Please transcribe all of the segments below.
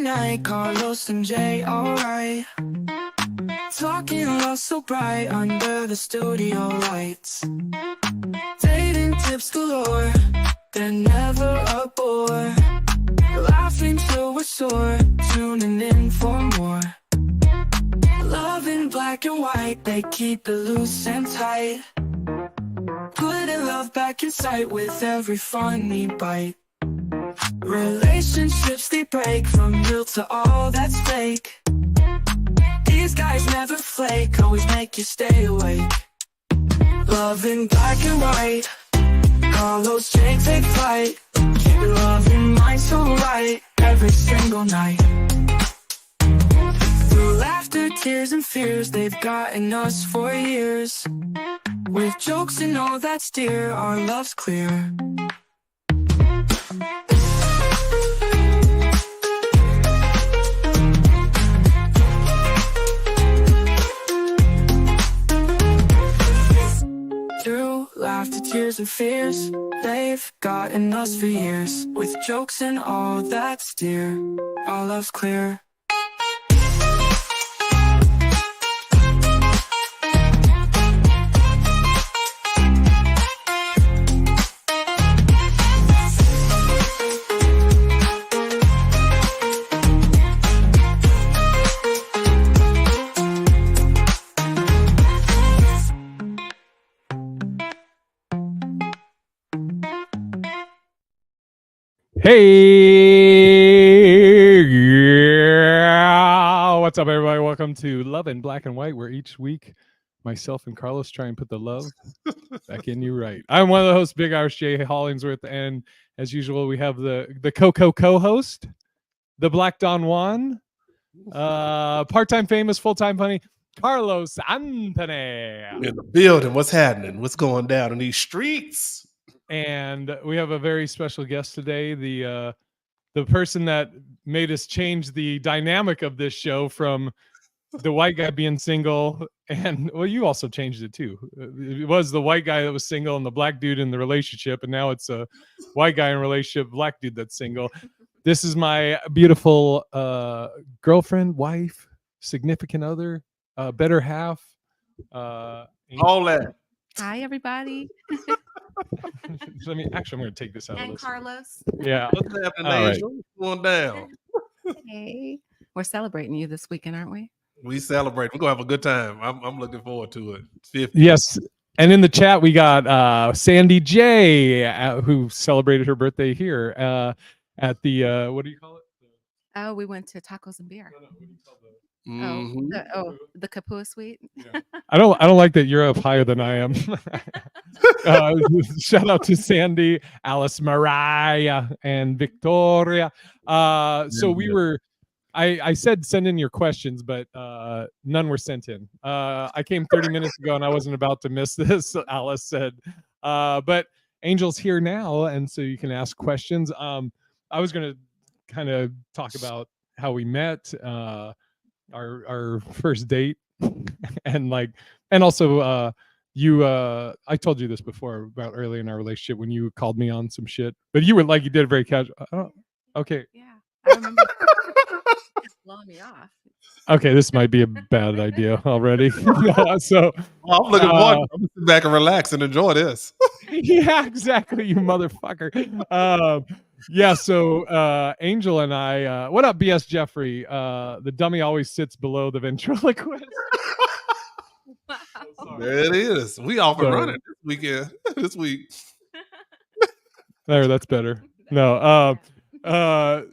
night, Carlos and Jay, alright. Talking love so bright under the studio lights. Dating tips galore, they're never a bore. Laughing till we're sore, tuning in for more. Love in black and white, they keep it loose and tight. Putting love back in sight with every funny bite. Relationships they break from real to all that's fake. These guys never flake, always make you stay awake. Love in black and white, Carlos, Jake, take flight. Keep your love in mind so right, every single night. Through laughter, tears, and fears, they've gotten us for years. With jokes and all that's dear, our love's clear. Through laughter, tears, and fears, they've gotten us for years. With jokes and all that's dear, our love's clear. Hey, yeah. What's up, everybody? Welcome to Love in Black and White, where each week myself and Carlos try and put the love back in you right. I'm one of the hosts, Big Irish Jay Hollingsworth, and as usual, we have the co-host, the Black Don Juan, part-time famous, full-time funny, Carlos Anthony. In the building, what's happening? What's going down in these streets? And we have a very special guest today, the person that made us change the dynamic of this show from the white guy being single, and well, you also changed it too. It was the white guy that was single and the black dude in the relationship, and now it's a white guy in a relationship, black dude that's single. This is my beautiful girlfriend, wife, significant other, better half. All that. Hi, everybody. I'm going to take this out And of this. Carlos. Yeah. What's happening, All right. Angel? What's going down? Hey. We're celebrating you this weekend, aren't we? We celebrate. We're gonna have a good time. I'm looking forward to it. 50. Yes. And in the chat, we got Sandy J, who celebrated her birthday here at the, what do you call it? Oh, we went to tacos and beer. What do you call the... Mhm. The Kapua Suite. Yeah. I don't like that you're up higher than I am. Shout out to Sandy, Alice, Mariah, and Victoria. So we were, I said send in your questions, but none were sent in. I came 30 minutes ago and I wasn't about to miss this, Alice said. But Angel's here now, and so you can ask questions. I was going to kind of talk about how we met, our first date, and also you I told you this before about early in our relationship when you called me on some shit, but you were like, you did it very casual. Oh, okay. Yeah. I remember blowing me off. Okay, this might be a bad idea already. So I'm looking forward. I'm gonna sit back and relax and enjoy this. yeah, exactly, you motherfucker. Yeah, so Angel and I, what up, BS Jeffrey? The dummy always sits below the ventriloquist. Wow. There it is. We off and running this weekend. This week. There, that's better. No,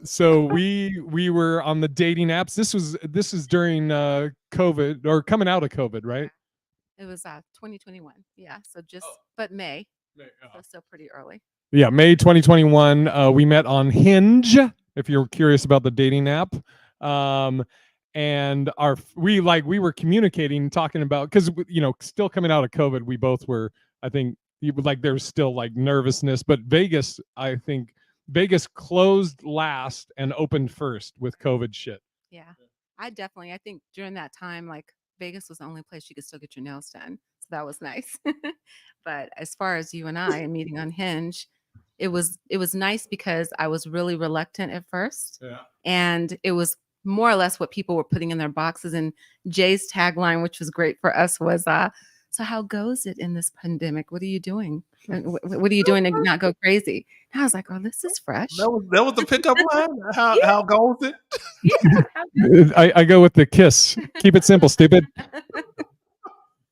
so we were on the dating apps. This is during COVID, or coming out of COVID, right? It was 2021. Yeah. So but May. So still pretty early. Yeah, May 2021. We met on Hinge, if you're curious about the dating app. And we were communicating, talking about, because still coming out of COVID, we both were, I think, there was still like nervousness, but I think Vegas closed last and opened first with COVID shit. Yeah. I think during that time, like, Vegas was the only place you could still get your nails done. So that was nice. But as far as you and I meeting on Hinge, it was nice because I was really reluctant at first, Yeah. and it was more or less what people were putting in their boxes. And Jay's tagline, which was great for us, was so how goes it in this pandemic? What are you doing? What are you doing to not go crazy? And I was like, oh, this is fresh. That was the pickup line. How goes it? Yeah, how goes I go with the kiss. Keep it simple, stupid.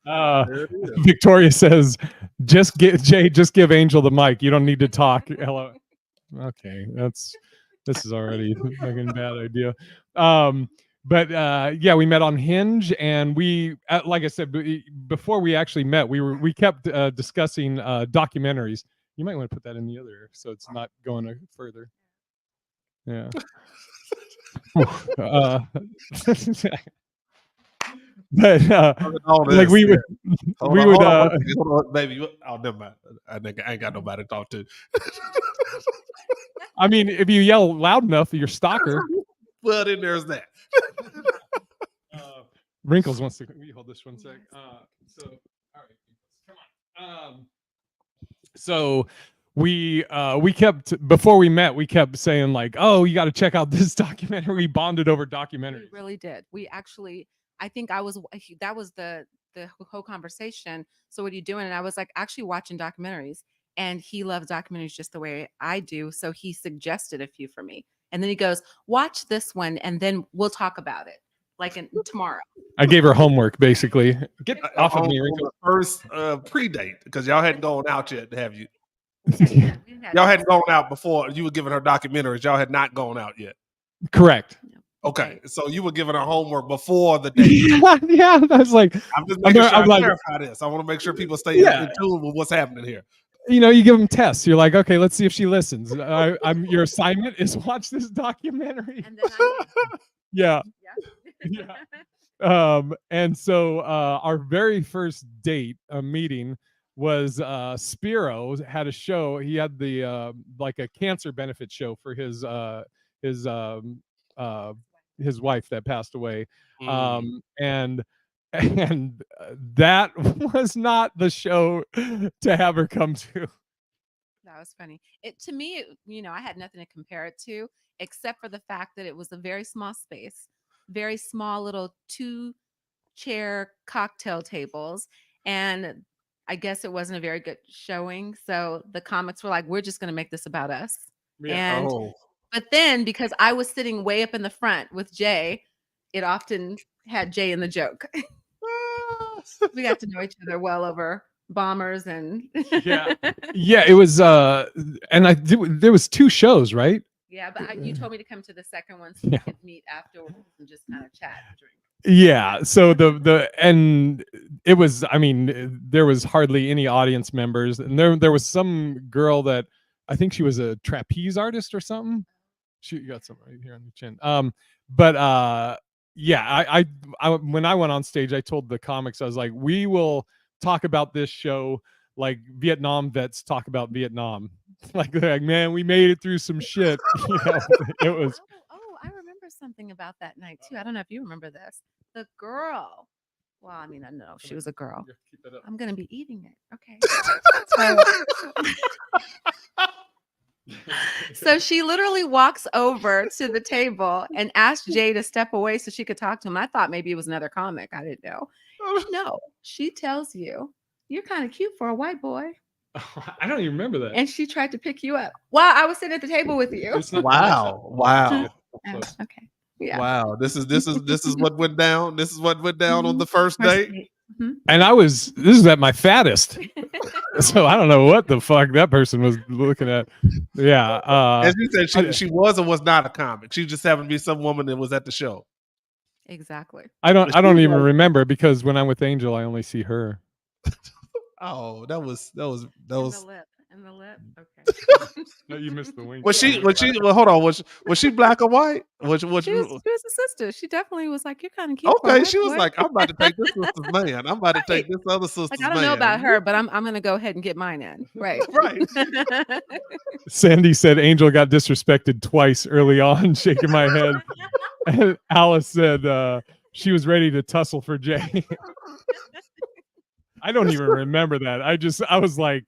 There it is. Victoria says, just give Angel the mic. You don't need to talk. Hello. Okay, this is already a fucking bad idea. But yeah, we met on Hinge, and we, like I said, before we actually met, we kept discussing documentaries. You might want to put that in the other, so it's not going further. Yeah. But like we would, hold on, baby. Oh, never mind. I ain't got nobody to talk to. I mean, if you yell loud enough, your stalker. Well, then there's that. Wrinkles wants to. We hold this one sec. So, all right, come on. So we kept, before we met, we kept saying like, oh, you got to check out this documentary. We bonded over documentaries. We really did. We actually, I think that was the whole conversation. So what are you doing? And I was like, actually watching documentaries, and he loves documentaries just the way I do. So he suggested a few for me. And then he goes, watch this one, and then we'll talk about it like tomorrow. I gave her homework, basically. Get off of me, on Wrinkles. the first pre-date, because y'all hadn't gone out yet, have you? We Y'all hadn't gone out before you were giving her documentaries. Y'all had not gone out yet. Correct. Okay, so you were giving her homework before the date. Yeah, that's like, I'm just making sure I like, clarify this. I want to make sure people stay in tune with what's happening here. you know, you give them tests. You're like, okay, let's see if she listens. Your assignment is watch this documentary. And then I Yeah. yeah. And so our very first date meeting was Spiro had a show. He had the like a cancer benefit show for his wife that passed away. And that was not the show to have her come to. That was funny. To me, I had nothing to compare it to except for the fact that it was a very small space, very small little 2-chair cocktail tables. And I guess it wasn't a very good showing. So the comics were like, we're just going to make this about us. Yeah. But then because I was sitting way up in the front with Jay, it often had Jay in the joke. We got to know each other well over bombers and yeah, it was and there was 2 shows, right? Yeah, but you told me to come to the second one so we could meet afterwards and just kind of chat and drink. Yeah, so and it was, I mean, there was hardly any audience members, and there was some girl that I think she was a trapeze artist or something. You got some right here on the chin. But yeah, I when I went on stage, I told the comics, I was like, we will talk about this show like Vietnam vets talk about Vietnam. Like, they're like, man, we made it through some shit. It was. Oh, I remember something about that night too. I don't know if you remember this. The girl. Well, I mean, I know she was a girl. I'm gonna be eating it. Okay. So she literally walks over to the table and asks Jay to step away so she could talk to him. I thought maybe it was another comic. I didn't know. No, she tells you, you're kind of cute for a white boy. I don't even remember that. And she tried to pick you up while I was sitting at the table with you. Wow. Okay. Yeah. Wow. This is what went down. This is what went down on the first date. Mm-hmm. And this is at my fattest. So I don't know what the fuck that person was looking at. Yeah. As you said, she was or was not a comic. She just happened to be some woman that was at the show. Exactly. I don't even remember, because when I'm with Angel, I only see her. Oh, that was In the lip. Okay. No, you missed the wink. Was she well, hold on, was she black or white? She was a sister. She definitely was like, you're kind of cute. Okay, she was like, I'm about to take this sister's man. I'm about to take this other sister's man. Like, I don't know about her, but I'm gonna go ahead and get mine in. Right. Right. Sandy said Angel got disrespected twice early on, shaking my head. And Alice said she was ready to tussle for Jay. I don't even remember that. I was like,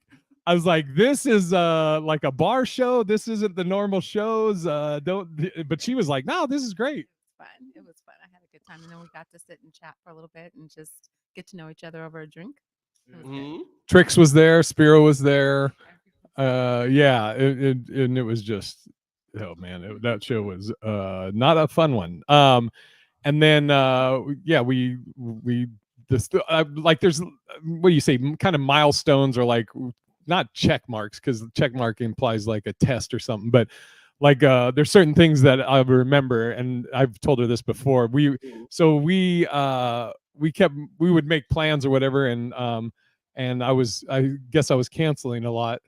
I was like, this is like a bar show. This isn't the normal shows. But she was like, no, this is great. Fun. It was fun. I had a good time, and then we got to sit and chat for a little bit and just get to know each other over a drink. It was good. Mhm. Trix was there, Spiro was there. Yeah, and it was just, oh man, that show was not a fun one. And then yeah, we just like there's what do you say, kind of milestones or like not check marks, because check mark implies like a test or something, but like there's certain things that I remember, and I've told her this before. We would make plans or whatever, and I guess I was canceling a lot.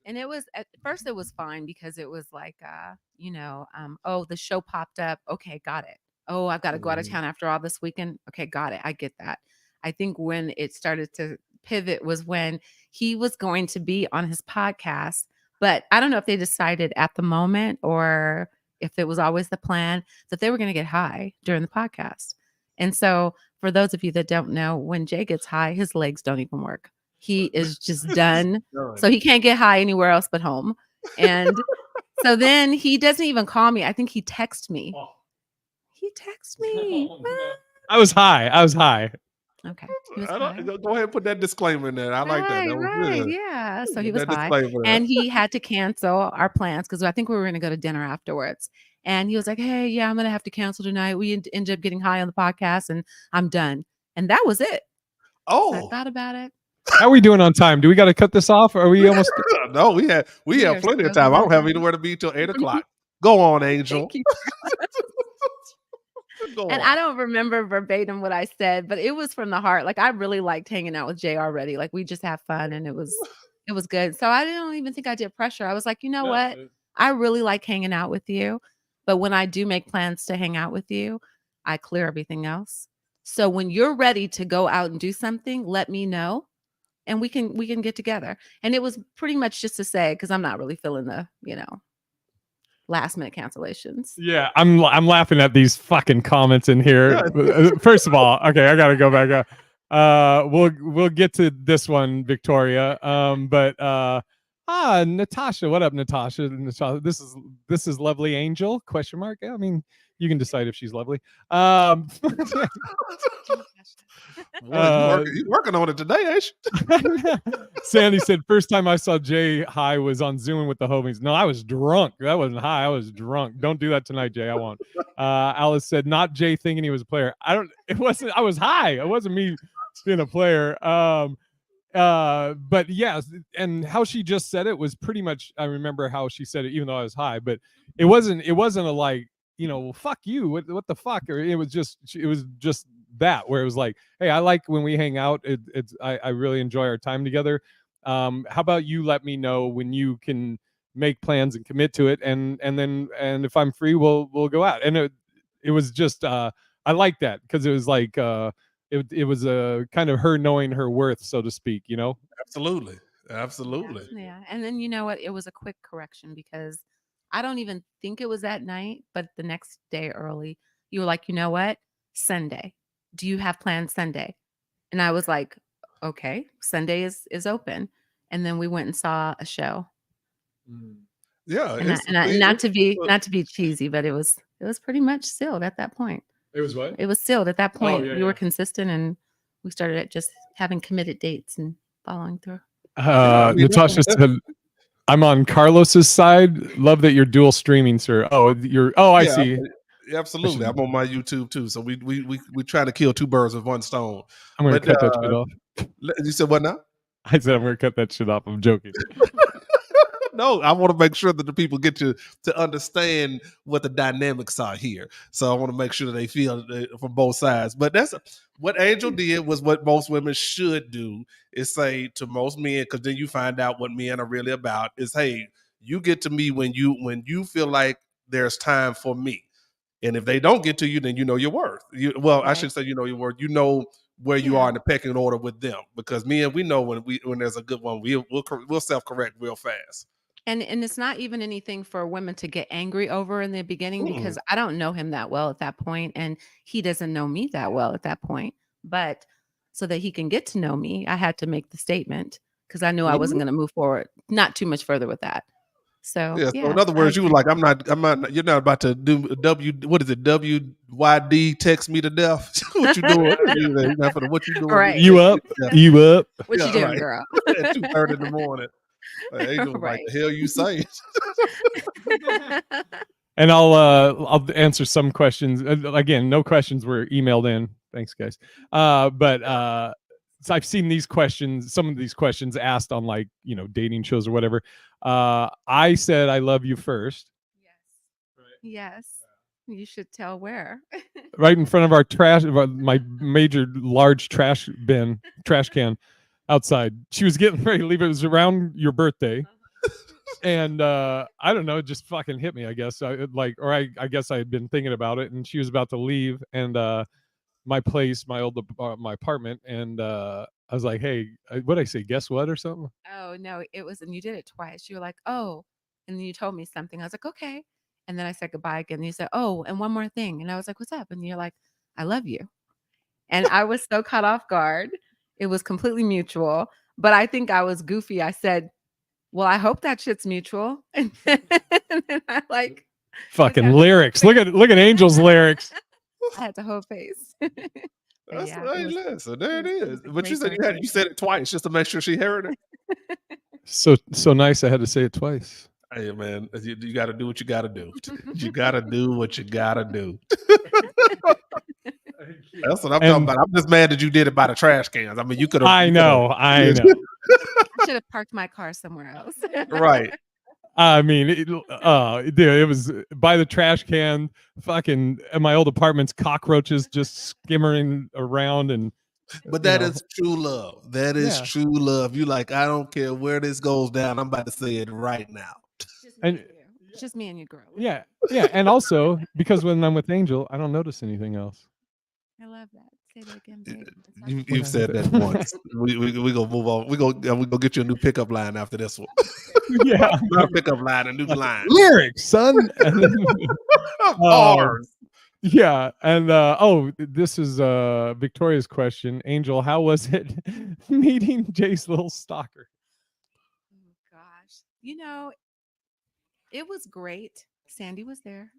And it was at first it was fine because it was like oh, the show popped up. Okay, got it. Oh, I've got to go out of town after all this weekend. Okay, got it. I get that. I think when it started to pivot was when he was going to be on his podcast, but I don't know if they decided at the moment or if it was always the plan that they were going to get high during the podcast. And so for those of you that don't know, when Jay gets high, his legs don't even work. He is just done. So he can't get high anywhere else but home. And so then he doesn't even call me. I think he texts me. He texts me. I was high. Okay. He was I high. don't, go ahead and put that disclaimer in there. I like that. That was Right, good. yeah. So he was That high, disclaimer there. and he had to cancel our plans because I think we were going to go to dinner afterwards. And he was like, "Hey, yeah, I'm going to have to cancel tonight. We ended up getting high on the podcast, and I'm done." And that was it. So I Oh thought about it. How are we doing on time? Do we got to cut this off? Or are we almost? no, we have are plenty of so time. I don't have good. anywhere to be till 8:00. Go on, Angel. Thank you. Go And on. I don't remember verbatim what I said, but it was from the heart. Like I really liked hanging out with Jay already. Like we just have fun, and it was good. So I don't even think I did pressure. I was like, you know what? I really like hanging out with you, but when I do make plans to hang out with you, I clear everything else. So when you're ready to go out and do something, let me know, and we can get together. And it was pretty much just to say, because I'm not really feeling the last minute cancellations. Yeah, I'm laughing at these fucking comments in here. First of all, okay, I gotta go back up. We'll get to this one, Victoria. But Natasha, what up, Natasha? This is lovely Angel? Question mark. I mean, you can decide if she's lovely. Boy, you working on it today, ain't you? Sandy said, first time I saw Jay high was on Zoom with the homies. No, I was drunk. That wasn't high. I was drunk. Don't do that tonight, Jay. I won't. Alice said, not Jay thinking he was a player. I was high. It wasn't me being a player. But yeah, and how she just said it was pretty much, I remember how she said it, even though I was high, but it wasn't a like, well, fuck you. What the fuck? Or it was just that, where it was like, hey, I like when we hang out. I really enjoy our time together. How about you let me know when you can make plans and commit to it, and if I'm free, we'll go out. And it was just I like that, because it was like it was a kind of her knowing her worth, so to speak, Absolutely. Yeah. And then you know what? It was a quick correction because I don't even think it was that night, but the next day early, you were like, you know what? Sunday. Do you have plans Sunday? And I was like, okay, Sunday is open. And then we went and saw a show. Yeah. And not to be cheesy, but it was pretty much sealed at that point. It was what? It was sealed at that point. yeah, we were consistent, and we started at just having committed dates and following through. Natasha said, I'm on Carlos's side. Love that you're dual streaming, sir. I see. Absolutely. I'm on my YouTube too. So we try to kill two birds with one stone. I'm gonna cut that shit off. You said what now? I said I'm gonna cut that shit off. I'm joking. No, I want to make sure that the people get to understand what the dynamics are here. So I want to make sure that they feel it from both sides. But that's what Angel did was what most women should do, is say to most men, because then you find out what men are really about, is, hey, you get to me when you feel like there's time for me. And if they don't get to you, then you know your worth. I should say you know your worth. You know where you are in the pecking order with them, because men, we know when there's a good one, we'll self-correct real fast. And it's not even anything for women to get angry over in the beginning, because I don't know him that well at that point, and he doesn't know me that well at that point. But so that he can get to know me, I had to make the statement, because I knew I wasn't going to move forward, not too much further with that. So Yeah. So yeah, in other words, you were like, I'm not. You're not about to do What is it? WYD text me to death. What you doing? You're not finna- what you doing? Right. You up? Yeah, You up? what you yeah, doing, right. girl? At 2:30 in the morning. Angel was like, Right. the hell you say? And I'll answer some questions. Again, no questions were emailed in. Thanks, guys. So I've seen these questions, some of these questions asked on like, dating shows or whatever. I said I love you first, Yes. You should tell where. right in front of our my major large trash can outside. She was getting ready to leave. It was around your birthday. And I don't know, it just fucking hit me, I guess. I guess I had been thinking about it, and she was about to leave, and my apartment, and I was like, hey, what'd I say? Guess what, or something? Oh no, it was, and you did it twice. You were like, oh, and then you told me something. I was like, okay. And then I said goodbye again. And you said, oh, and one more thing. And I was like, what's up? And you're like, I love you. And I was so caught off guard. It was completely mutual. But I think I was goofy. I said, well, I hope that shit's mutual. And then I like Fucking had to lyrics. hold Look at Angel's lyrics. I had to hold face. That's Yeah, hey, it was listen, there it it is. was a But you great said you said it twice just to make sure she heard it. So nice. I had to say it twice. Hey man, you got to do what you got to do. You got to do what you got to do. That's what I'm talking about. I'm just mad that you did it by the trash cans. I mean, you could have. I know. I should have parked my car somewhere else. Right. I mean, dude, it was by the trash can. Fucking in my old apartment's cockroaches just skimmering around, and But that is true love. That is true love. You like, I don't care where this goes down. I'm about to say it right now. It's just me and you, girl. Yeah, and also because when I'm with Angel, I don't notice anything else. I love that. Say that again, babe. You've said that once. We gonna move on. We gonna get you a new pickup line after this one. Yeah, not a pickup line, a new line. Lyrics, son. Bars. Yeah, and this is Victoria's question. Angel, how was it meeting Jay's little stalker? Oh gosh, it was great. Sandy was there.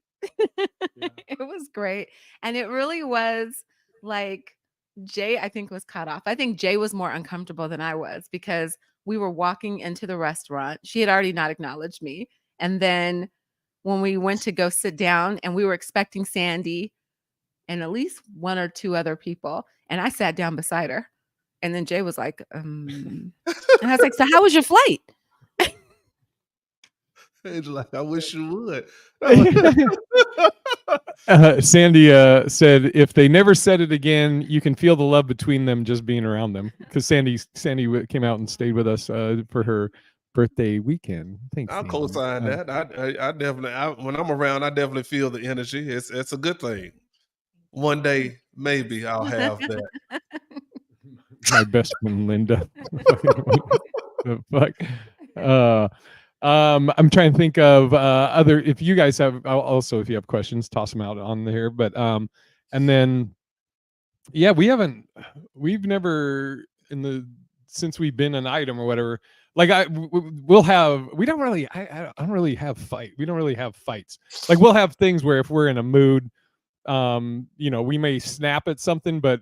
It was great, and it really was like Jay, I think, was cut off. I think Jay was more uncomfortable than I was because we were walking into the restaurant. She had already not acknowledged me, and then when we went to go sit down, and we were expecting Sandy and at least one or two other people, and I sat down beside her, and then Jay was like, and I was like, so how was your flight? It's like, I wish you would. Sandy said, if they never said it again, you can feel the love between them just being around them. Because Sandy came out and stayed with us for her birthday weekend. Thanks. I'll co-sign that. I definitely, when I'm around, I definitely feel the energy. It's a good thing. One day, maybe I'll have that. My best friend Linda. The fuck. I'm trying to think of other. If you guys have also, if you have questions, toss them out on there. But and then, yeah, we've never since we've been an item or whatever. Like we don't really have fights. Like we'll have things where if we're in a mood, we may snap at something, but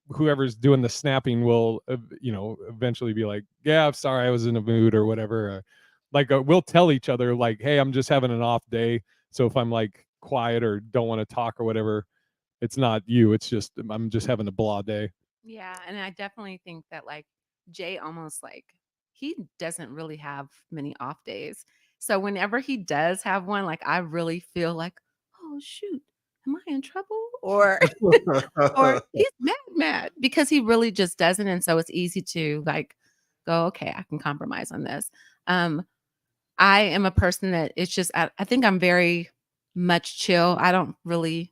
whoever's doing the snapping will, eventually be like, yeah, I'm sorry, I was in a mood or whatever. We'll tell each other like, hey, I'm just having an off day. So if I'm like quiet or don't want to talk or whatever, it's not you. It's just, I'm just having a blah day. Yeah. And I definitely think that like Jay almost like, he doesn't really have many off days. So whenever he does have one, like I really feel like, oh shoot, am I in trouble? Or he's mad because he really just doesn't. And so it's easy to like go, okay, I can compromise on this. I am a person that it's just, I think I'm very much chill. I don't really,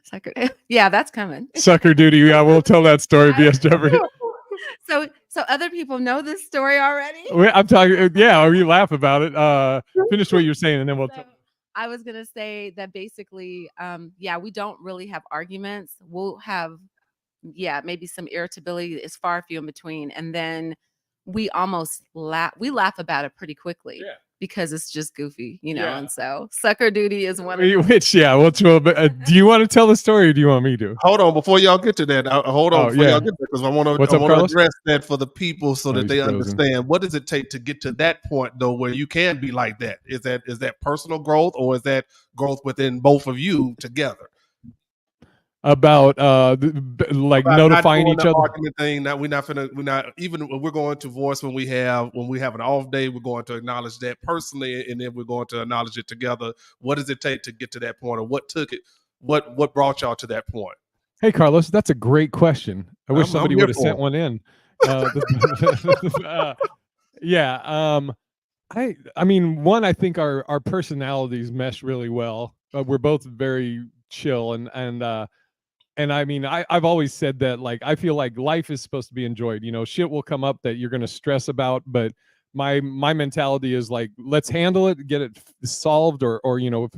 sucker. Yeah, that's coming. Sucker duty. Yeah, we'll tell that story, BS Jeffrey. So other people know this story already? I'm talking, yeah, or you laugh about it. Finish what you're saying and then we'll I was going to say that basically, we don't really have arguments. We'll have, maybe some irritability is far few in between. And then we almost laugh. We laugh about it pretty quickly. Yeah. Because it's just goofy, you know. Yeah. And so sucker duty is one of Which do you want to tell the story or do you want me to? Hold on, before y'all get to that. Hold on, before y'all get there, because I want What's up, to Carlos? address that for the people so that he's they frozen. understand. What does it take to get to that point, though, where you can be like that? Is that personal growth, or is that growth within both of you together? About like About notifying not each doing the other. argument thing. That we're not even when we're going to voice when we have an off day, we're going to acknowledge that personally, and then we're going to acknowledge it together. What does it take to get to that point, or what took it? What brought y'all to that point? Hey, Carlos, that's a great question. I wish I'm somebody here would have for sent it. one in. Yeah. I mean, one, I think our personalities mesh really well. We're both very chill, and I mean, I've always said that, like, I feel like life is supposed to be enjoyed. You know, shit will come up that you're going to stress about, but my mentality is like, let's handle it, get it solved, or you know,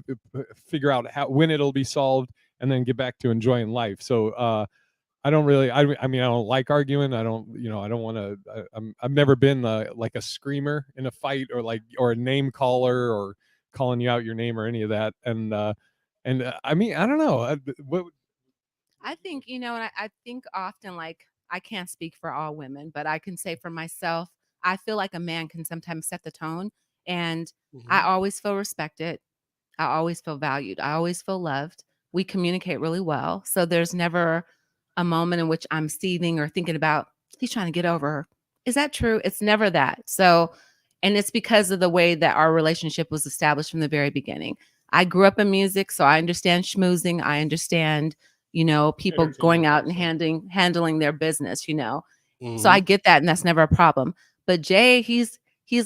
figure out when it'll be solved, and then get back to enjoying life. So I don't really, I mean, I don't like arguing. I don't, you know, I don't want to. I've never been like a screamer in a fight, or a name caller, or calling you out your name, or any of that. And I mean, I don't know. I think, you know, and I think often, like, I can't speak for all women, but I can say for myself, I feel like a man can sometimes set the tone, and I always feel respected. I always feel valued. I always feel loved. We communicate really well. So there's never a moment in which I'm seething or thinking about, he's trying to get over her. Is that true? It's never that. So, and it's because of the way that our relationship was established from the very beginning. I grew up in music, so I understand schmoozing. I understand, you know, people going out and handling their business, you know. So I get that, and that's never a problem. But Jay, he's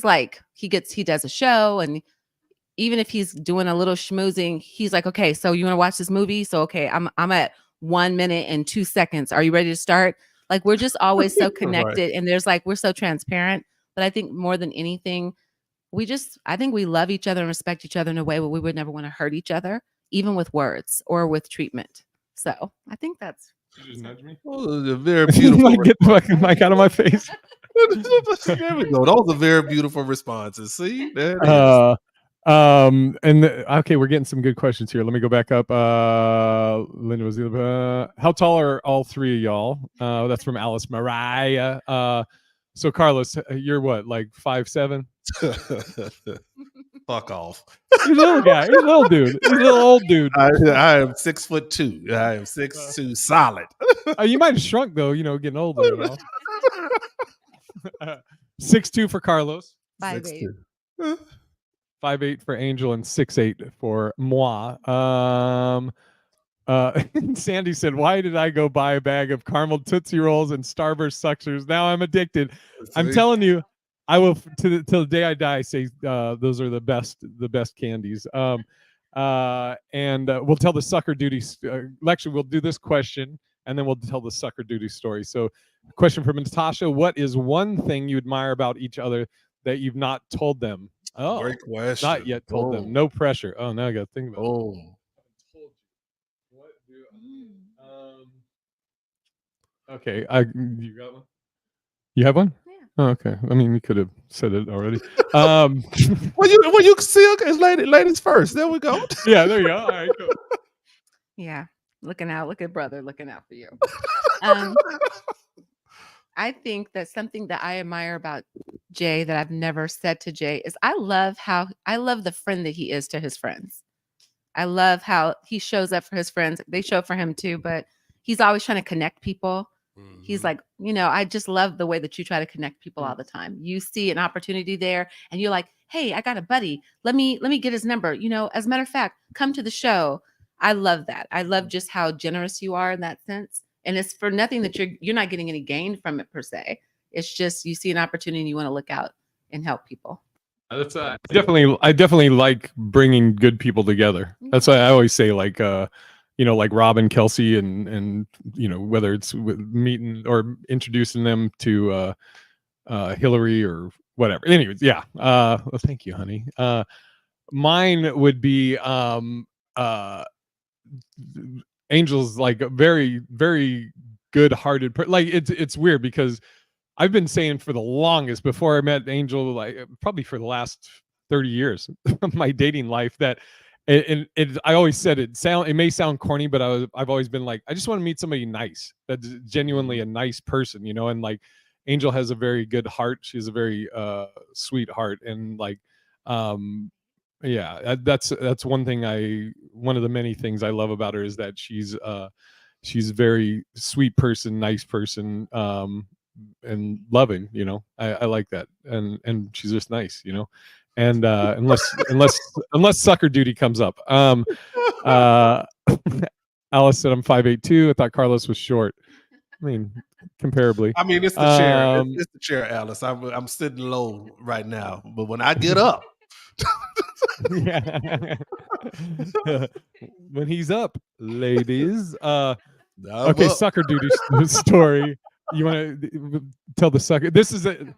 like, he does a show, and even if he's doing a little schmoozing, he's like, okay, so you want to watch this movie? So okay, I'm at 1 minute and 2 seconds. Are you ready to start? Like, we're just always so connected, and there's like, we're so transparent. But I think more than anything, I think we love each other and respect each other in a way where we would never want to hurt each other, even with words or with treatment. So I think that's. You just nudge me. Oh, a very beautiful. Get the fucking mic out of my face. There we go. Those are very beautiful responses. See, there it is. Okay, we're getting some good questions here. Let me go back up. Linda was how tall are all three of y'all? That's from Alice Mariah. So Carlos, you're what, like 5'7"? Fuck off. He's a little guy. He's a little dude. He's a little old dude. I am 6'2". I am 6'2", solid. You might have shrunk though, you know, getting older. You know? 6'2" for Carlos. 5'8". 5'8" for Angel, and 6'8" for moi. Sandy said, "Why did I go buy a bag of caramel Tootsie Rolls and Starburst suckers? Now I'm addicted." I'm telling you, I will till the day I die say those are the best candies. And we'll tell the sucker duty. Actually, we'll do this question and then we'll tell the sucker duty story. So, question from Natasha: what is one thing you admire about each other that you've not told them? Oh, great question. Not yet told them. No pressure. Oh, now I got to think about it. Okay, you got one? You have one? Yeah. Oh, okay. I mean, you could have said it already. Well, you see, it's ladies first. There we go. Yeah, there you go. All right, cool. Yeah, looking out. Look at brother, looking out for you. I think that something that I admire about Jay that I've never said to Jay is I love the friend that he is to his friends. I love how he shows up for his friends. They show up for him too, but he's always trying to connect people. He's like, you know, I just love the way that you try to connect people all the time. You see an opportunity there and you're like, hey, I got a buddy. Let me get his number. You know, as a matter of fact, come to the show. I love that. I love just how generous you are in that sense. And it's for nothing that you're not getting any gain from it per se. It's just you see an opportunity and you want to look out and help people. That's I definitely like bringing good people together. That's why I always say, like, you know, like Robin, Kelsey, and you know, whether it's meeting or introducing them to Hillary or whatever. Anyways, yeah. Well, thank you, honey. Mine would be Angel's like a very, very good-hearted. Like it's weird because I've been saying for the longest before I met Angel, like probably for the last 30 years of my dating life, that I always said it may sound corny, but I've always been like, I just want to meet somebody nice, that's genuinely a nice person, you know. And like Angel has a very good heart. She has a very sweet heart, and like yeah, that's one of the many things I love about her, is that she's a very sweet person, nice person, and loving, you know. I like that, and she's just nice, you know. And unless sucker duty comes up. Alice said I'm 5'8" I thought Carlos was short. I mean, comparably. I mean, it's the chair. It's the chair, Alice. I'm sitting low right now, but when I get up, yeah. When he's up, ladies. I'm Okay, up. sucker duty story. You want to tell the sucker? This is a My version,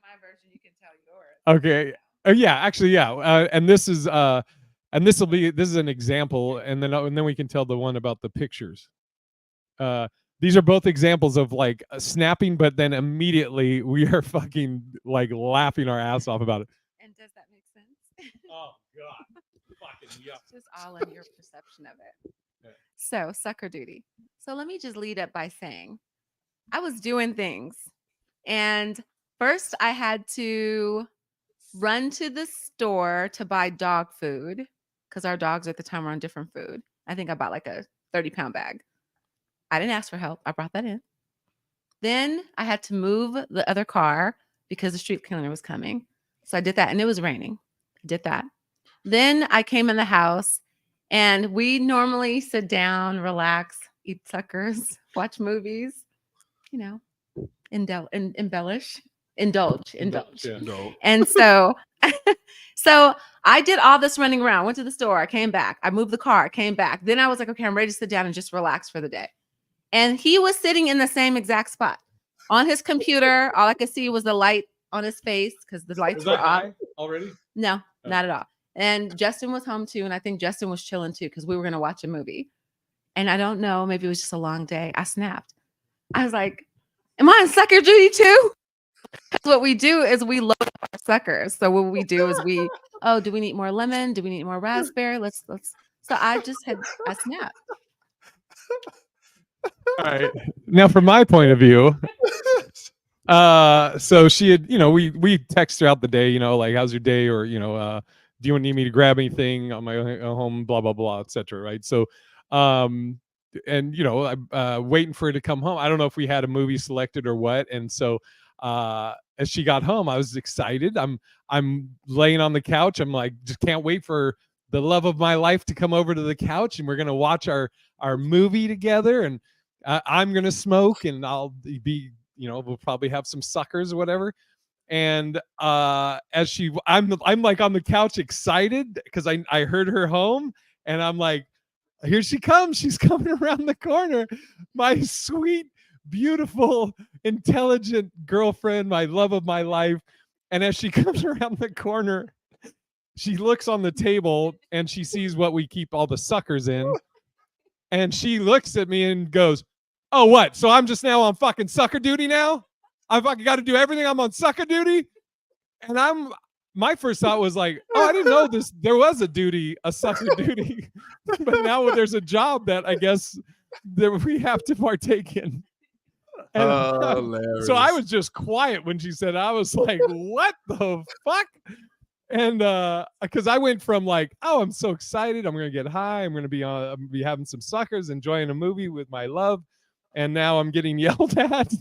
you can tell yours. okay. Yeah, actually, yeah. And this is this is an example, and then we can tell the one about the pictures. These are both examples of like snapping, but then immediately we are fucking like laughing our ass off about it. And does that make sense? Oh God, fucking yuck. It's just all in your perception of it. Yeah. So, sucker duty. So, let me just lead up by saying I was doing things. And first, I had to run to the store to buy dog food because our dogs at the time were on different food. I think I bought like a 30-pound bag. I didn't ask for help. I brought that in. Then I had to move the other car because the street cleaner was coming. So I did that, and it was raining. I did that. Then I came in the house, and we normally sit down, relax, eat suckers, watch movies, you know, indulge. Yeah. No. And so, so I did all this running around, went to the store, I came back, I moved the car, I came back. Then I was like, okay, I'm ready to sit down and just relax for the day. And he was sitting in the same exact spot on his computer. All I could see was the light on his face because the lights were off. Already? No, not at all. And Justin was home too. And I think Justin was chilling too because we were going to watch a movie. And I don't know, maybe it was just a long day. I snapped. I was like, am I on sucker duty too? What we do is we load up our suckers. So what we do is do we need more lemon? Do we need more raspberry? Let's. So I snapped. All right. Now, from my point of view, so she had, you know, we text throughout the day, you know, like, how's your day? Or, you know, do you need me to grab anything on my way home? Blah, blah, blah, etc. Right. So, and, you know, I'm waiting for her to come home. I don't know if we had a movie selected or what. And so, as she got home, I was excited. I'm laying on the couch. I'm like, just can't wait for the love of my life to come over to the couch, and we're going to watch our movie together. And I'm going to smoke, and I'll be, you know, we'll probably have some suckers or whatever. And I'm like on the couch excited because I heard her home, and I'm like, here she comes. She's coming around the corner. My sweet, beautiful, intelligent girlfriend, my love of my life. And as she comes around the corner, she looks on the table and she sees what we keep all the suckers in. And she looks at me and goes, oh, what? So I'm just now on fucking sucker duty now? I fucking got to do everything. I'm on sucker duty? And my first thought was like, oh, I didn't know there was a sucker duty. But now there's a job that I guess that we have to partake in. And, so I was just quiet when she said, I was like, what the fuck? And because I went from like, oh, I'm so excited, I'm gonna get high, I'm gonna be having some suckers, enjoying a movie with my love, and now I'm getting yelled at.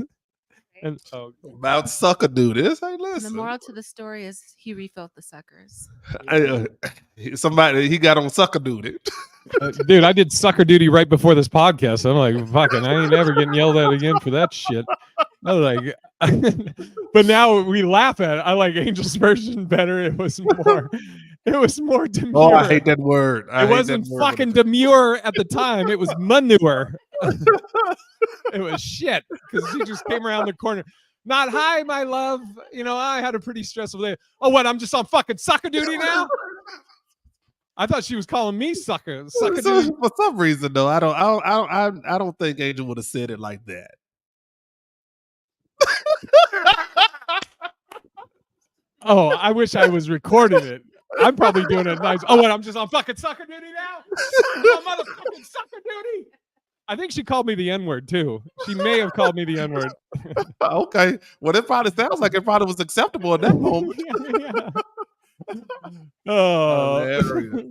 And about sucker dude. Hey, listen. The moral to the story is he refilled the suckers. Somebody, he got on sucker duty. Dude, I did sucker duty right before this podcast. I'm like, fucking, I ain't ever getting yelled at again for that shit. I was like, but now we laugh at it. I like Angel's version better. It was more demure. Oh, I hate that word. It wasn't fucking demure at the time. It was manure. It was shit because she just came around the corner. Not hi, my love. You know, I had a pretty stressful day. Oh, what? I'm just on fucking sucker duty now? I thought she was calling me sucker. Duty. For some reason, though, I don't think Angel would have said it like that. Oh, I wish I was recording it. I'm probably doing a nice. Oh, and I'm just on fucking sucker duty now. I'm on motherfucking sucker duty. I think she called me the N-word too. She may have called me the N-word. Okay. Well, it probably sounds like it probably was acceptable at that moment. Yeah. Oh, Hilarious.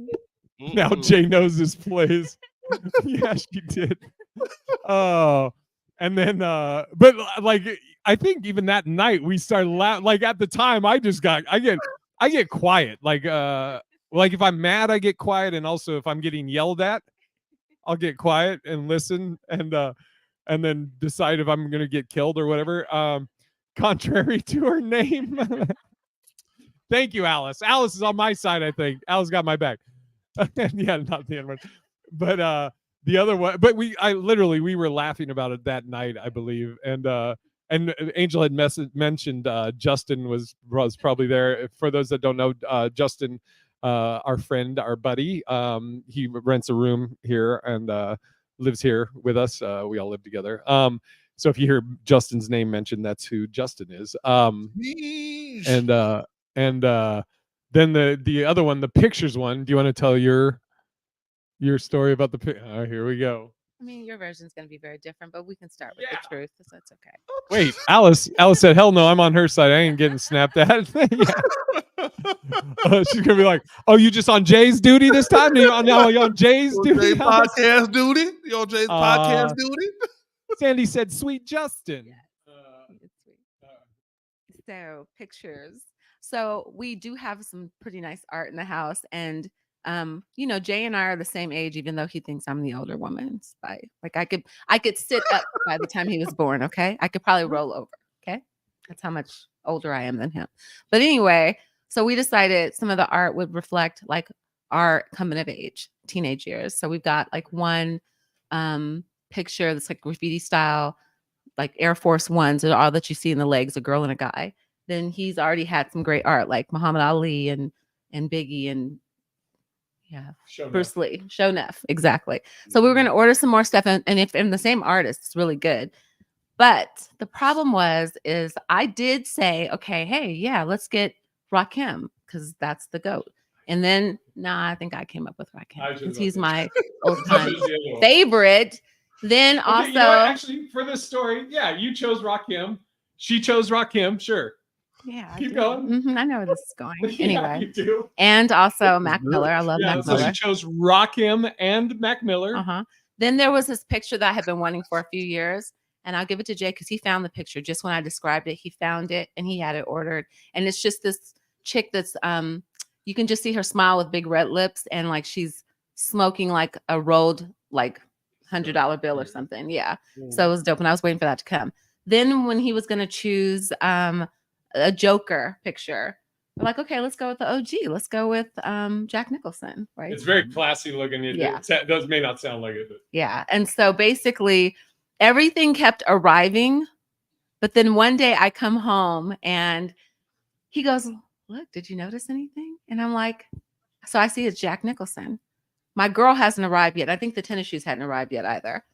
now Jay knows his plays. Yeah, she did. Oh, and then, but like, I think even that night we started laughing. Like at the time, I get quiet. Like if I'm mad, I get quiet, and also if I'm getting yelled at, I'll get quiet and listen, and then decide if I'm gonna get killed or whatever. Contrary to her name. Thank you, Alice. Alice is on my side, I think. Alice got my back. Yeah, not the N-word. But the other one, but we were laughing about it that night, I believe. And Angel had mentioned Justin was probably there. For those that don't know, Justin, our friend, our buddy, he rents a room here and lives here with us. We all live together. So if you hear Justin's name mentioned, that's who Justin is. And then the other one, the pictures one. Do you want to tell your story about the here we go. I mean, your version's going to be very different, but we can start with the truth, so that's okay. Wait, Alice said, "Hell no, I'm on her side. I ain't getting snapped at." She's gonna be like, "Oh, you just on Jay's duty this time? You on Jay's duty? Jay's podcast duty? You on Jay's podcast duty?" Sandy said, "Sweet Justin." It's sweet. So pictures. So we do have some pretty nice art in the house, and Jay and I are the same age, even though he thinks I'm the older woman. I could sit up by the time he was born. Okay, I could probably roll over. Okay, that's how much older I am than him. But anyway, so we decided some of the art would reflect like our coming of age, teenage years. So we've got like one picture that's like graffiti style, like Air Force Ones, and all that you see in the legs, a girl and a guy. Then he's already had some great art like Muhammad Ali and Biggie and Bruce Lee, Sho'nuff, exactly. So we were going to order some more stuff, and if the same artist, it's really good. But the problem is I did say, okay, hey, yeah, let's get Rakim because that's the GOAT. And then, I think I came up with Rakim because he's my old-time favorite. Then also, actually, for this story, you chose Rakim. She chose Rakim, sure. Yeah, keep going. I know where this is going. Anyway, you do. And also Mac Miller. I love Mac Miller. So she chose Rakim and Mac Miller. Then there was this picture that I had been wanting for a few years, and I'll give it to Jay because he found the picture just when I described it. He found it and he had it ordered, and it's just this chick that's you can just see her smile with big red lips, and like she's smoking like a rolled like $100 bill or something. Yeah, so it was dope, and I was waiting for that to come. Then when he was gonna choose a Joker picture, we're like, okay, let's go with the OG. Let's go with Jack Nicholson, right? It's very classy looking. It may not sound like it, but yeah. And so basically everything kept arriving, but then one day I come home and he goes, look, did you notice anything? And I'm like, so I see it's Jack Nicholson. My girl hasn't arrived yet. I think the tennis shoes hadn't arrived yet either.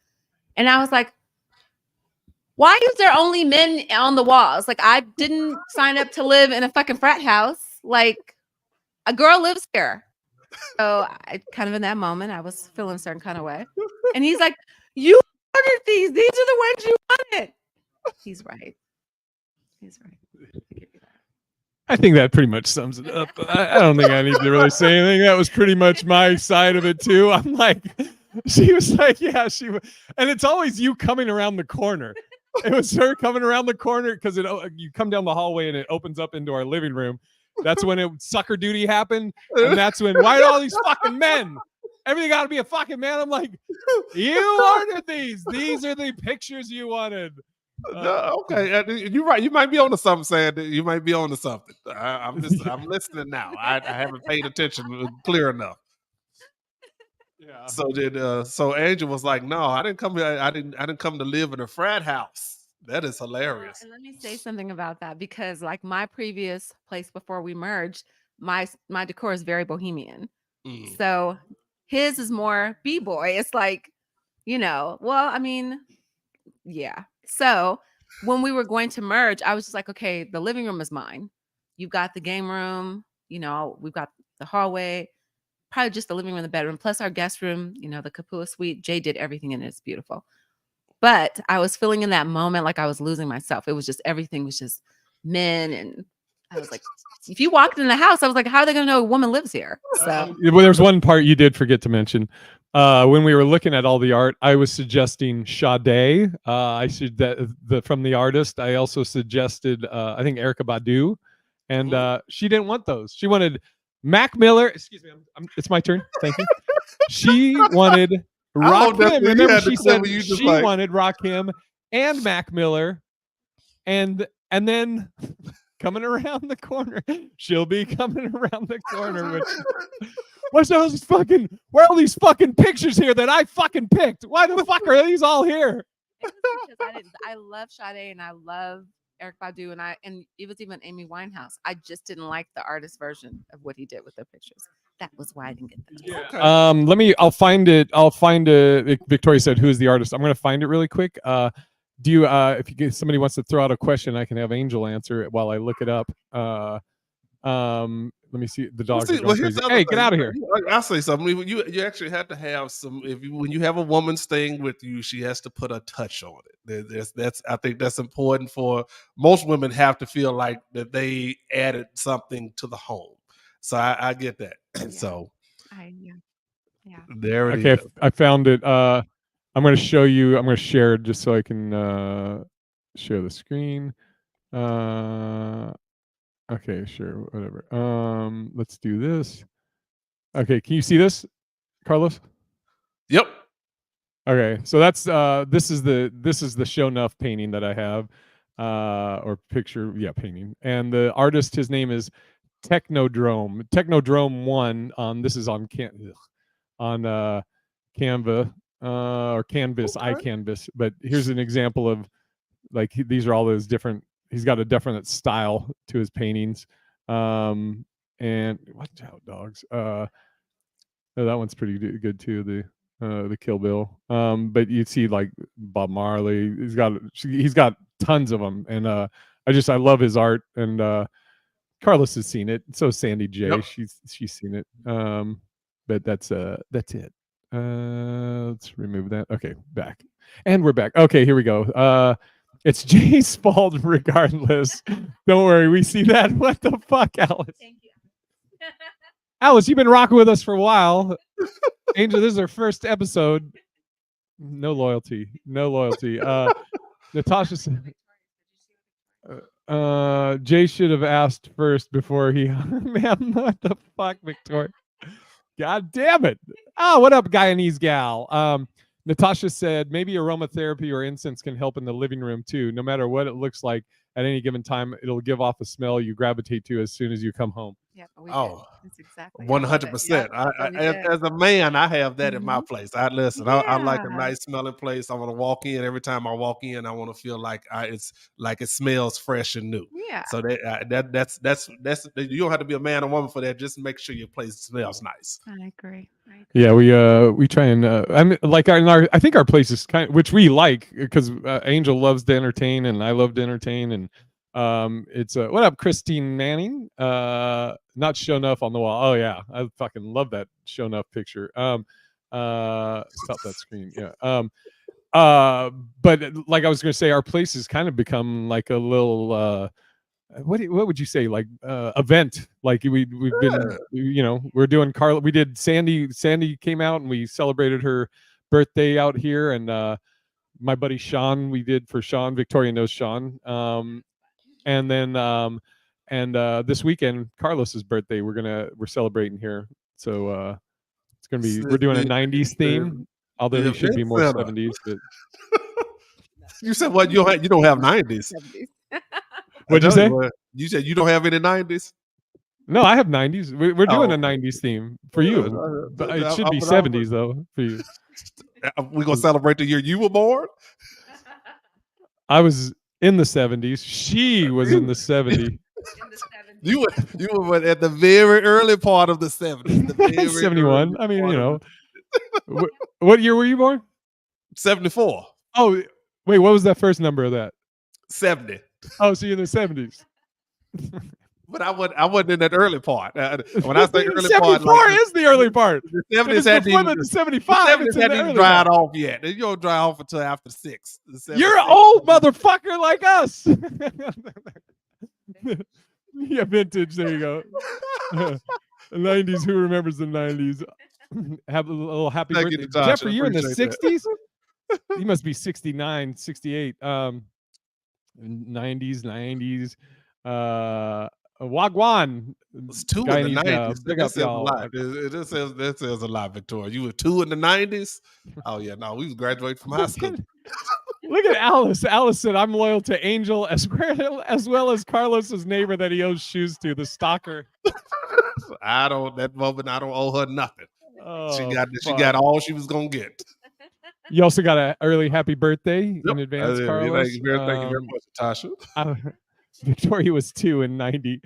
And I was like, why is there only men on the walls? Like, I didn't sign up to live in a fucking frat house. Like, a girl lives here. So I kind of in that moment, I was feeling a certain kind of way. And he's like, you ordered these. These are the ones you wanted. He's right. He's right. I think that pretty much sums it up. I don't think I need to really say anything. That was pretty much my side of it too. I'm like, she was like, yeah, she was. And it's always you coming around the corner. It was her coming around the corner because you come down the hallway and it opens up into our living room. That's when sucker duty happened. And that's when, why are all these fucking men? Everything got to be a fucking man. I'm like, you ordered these. These are the pictures you wanted. Okay, you're right. You might be on to something, Sandy. You might be on to something. I'm listening now. I haven't paid attention clear enough. Yeah. So Angel was like, "No, I didn't come here. I didn't come to live in a frat house." That is hilarious. And let me say something about that because, like my previous place before we merged, my decor is very bohemian. So his is more b-boy. It's like, well, I mean, yeah. So when we were going to merge, I was just like, okay, the living room is mine. you've got the game room, we've got the hallway, probably just the living room, the bedroom, plus our guest room, the Kapua suite. Jay did everything in it. It's beautiful. But I was feeling in that moment like I was losing myself. It was just, everything was just men. And I was like, if you walked in the house, I was like, how are they going to know a woman lives here? So Well, there's one part you did forget to mention. When we were looking at all the art, I was suggesting Sade. I should from the artist. I also suggested I think Erykah Badu, and she didn't want those. She wanted Mac Miller. Excuse me, it's my turn. Thank you. She wanted Rakim. Remember, she said she wanted Rakim and Mac Miller, and then coming around the corner, she'll be coming around the corner with. Where are all these fucking pictures here that I fucking picked? Why the fuck are these all here? It was because I love Sade and I love Erykah Badu and it was even Amy Winehouse. I just didn't like the artist version of what he did with the pictures. That was why I didn't get them. Yeah. Okay. I'll find it. Victoria said, "Who is the artist?" I'm gonna find it really quick. Do you if somebody wants to throw out a question, I can have Angel answer it while I look it up. Let me see. The dogs. Hey, get out of here! I'll say something. You actually have to have some. When you have a woman staying with you, she has to put a touch on it. I think that's important for most women. Have to feel like that they added something to the home. So I get that. Yeah. So there it is. I found it. I'm going to show you. I'm going to share it just so I can share the screen. Okay, sure, whatever. Let's do this. Okay, can you see this, Carlos? Yep. Okay, so that's this is the Show Enough painting that I have, or picture, painting. And the artist, his name is Technodrome 1. This is on Canva or Canvas, iCanvas. But here's an example of these are all those different. He's got a definite style to his paintings. And watch out, dogs. That one's pretty good too. The Kill Bill. But you see like Bob Marley. He's got tons of them, and I love his art. And Carlos has seen it. So Sandy J. Yep. She's seen it. But that's it. Let's remove that. Okay, back. And we're back. Okay, here we go. It's Jay's fault regardless. Don't worry, we see that. What the fuck, Alice? Thank you. Alice, you've been rocking with us for a while. Angel, this is our first episode. No loyalty. Natasha said, Jay should have asked first before he man, what the fuck, Victoria? God damn it. Oh, what up, Guyanese gal? Natasha said maybe aromatherapy or incense can help in the living room too. No matter what it looks like at any given time, it'll give off a smell you gravitate to as soon as you come home. Yeah, that's exactly 100%. As a man, I have that in my place. I like a nice smelling place. I want to walk in. Every time I walk in, I want to feel like it smells fresh and new. Yeah. So that's you don't have to be a man or woman for that. Just make sure your place smells nice. I agree. Yeah, we try and I mean, like I think our place is which we like because Angel loves to entertain and I love to entertain, and it's what up, Christine Manning? Not Show Enough on the wall. Oh yeah, I fucking love that Show Enough picture. Stop that screen. Yeah. But like I was gonna say, our place has kind of become like a little what would you say, like event? Like we've been we're doing we did Sandy came out and we celebrated her birthday out here, and my buddy Sean, we did for Sean. Victoria knows Sean. And then this weekend, Carlos's birthday, we're celebrating here. So it's gonna be, we're doing a 90s theme, although he should be more 70s. But you said what? You don't have 90s. What'd you say? You said you don't have any 90s? No, I have 90s. We're doing a 90s theme for you. But it should be 70s though for you. We're gonna celebrate the year you were born? I was in the 70s. She was in the 70s. You were at the very early part of the 70s. 71. I mean, what year were you born? 74. Oh, wait, what was that first number of that? 70. Oh, so you're in the 70s. But I wasn't in that early part. When I say early 74 part, like is the early part. the If 70s it's hadn't before even the 75, the 70s it's in hadn't the even early dried part. off yet. You don't dry off until after 6. The You're 76. an old motherfucker like us. Yeah, vintage. There you go. The 90s. Who remembers the 90s? Have a little happy Thank you, birthday. Natasha. Jeffrey, you're in the Appreciate 60s? You must be 69, 68. 90s. Wagwan. It's 2 Guy in the needs, 90s. big That up says a y'all. lot. That says a lot, Victoria. You were 2 in the 90s? Oh, yeah. No, we was graduating from high school. Look at Alice. Alice said, I'm loyal to Angel as well as Carlos's neighbor that he owes shoes to, the stalker. That moment, I don't owe her nothing. Oh, She got all she was going to get. You also got an early happy birthday in Yep. advance, Thank Carlos. you very much, Natasha. Victoria was 2 in 90.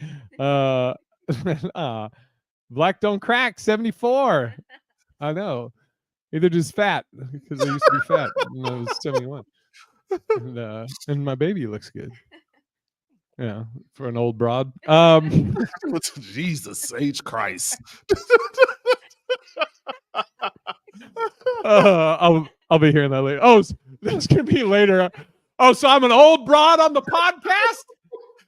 Black Don't Crack, 74. I know. Either just fat, because I used to be fat when I was 71. And my baby looks good. Yeah, for an old broad. Jesus H. Christ. I'll be hearing that later. Oh, that's gonna be later. Oh, so I'm an old broad on the podcast?